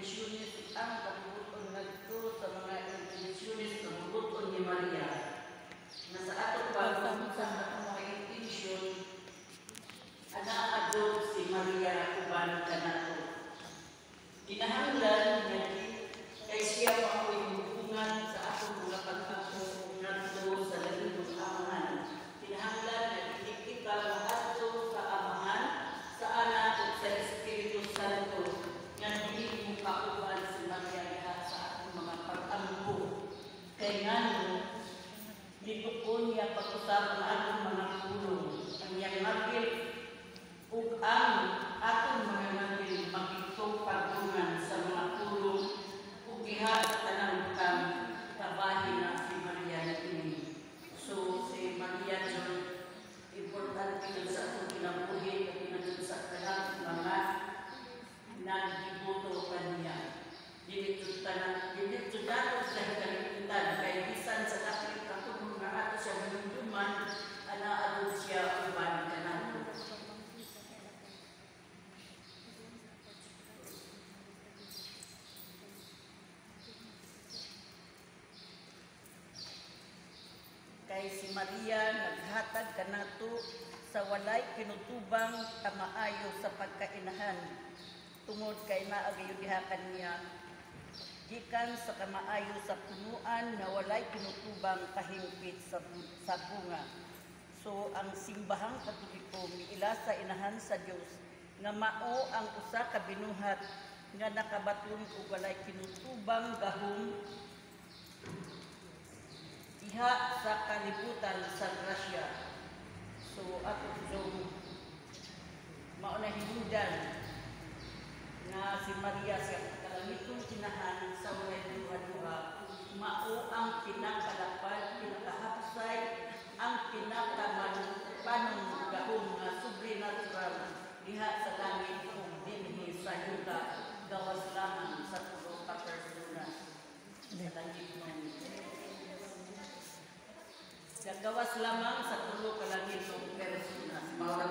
interventionist ang kabubuton ngadto sa mga interventionist na bubuton ni Maria. Na sa ato pa sa mga intention ana si Maria uban kanato. Kinahanglan nga kay siya mao'y hubungan sa atong mga pagkapo ngadto sa labing amahan. Kinahanglan nga kita maadto sa amahan, sa anak ug sa Espiritu Santo nga dili mo kauban si Maria diha sa atong mga pag-ampo. Kay ngano dituon niya pag-usap ang atong mga pulong, ang iyang ngapil ug ang atong mga ngapil magitong pagtungan sa mga pulong ug diha sa tanang butang kabahin na si Maria ini. So si Maria John importante yun sa atong kinabuhi at pinagod sa tanang mga nagdibuto kaniya. Dili dato sa kalimutan kay bisan sa kapit katong mga ato siya manunduman anaadto siya uban kanato. Kay si Maria naghatag kanato sa walay kinutubang kamaayo sa pagkainahan tungod kay naagayo diha kaniya gikan sa kamaayo sa punuan na walay kinutubang kahingpit sa bunga. So ang simbahang Katoliko miila sa inahan sa Dios nga mao ang usa ka binuhat nga nakabaton og walay kinutubang gahom diha sa kalibutan sa grasya. So ato yung mao na hinungdan nga si Maria sa kalamitong kinahan sa walay duha-duha mao ang pinakalapad, pinakahapsay, ang pinakamanong gahom nga supernatural diha sa langit ug dinhi sa yuta gawas lamang sa tulo ka persona sa langit man. Gawas lamang sa tulo ka langit ug persona mao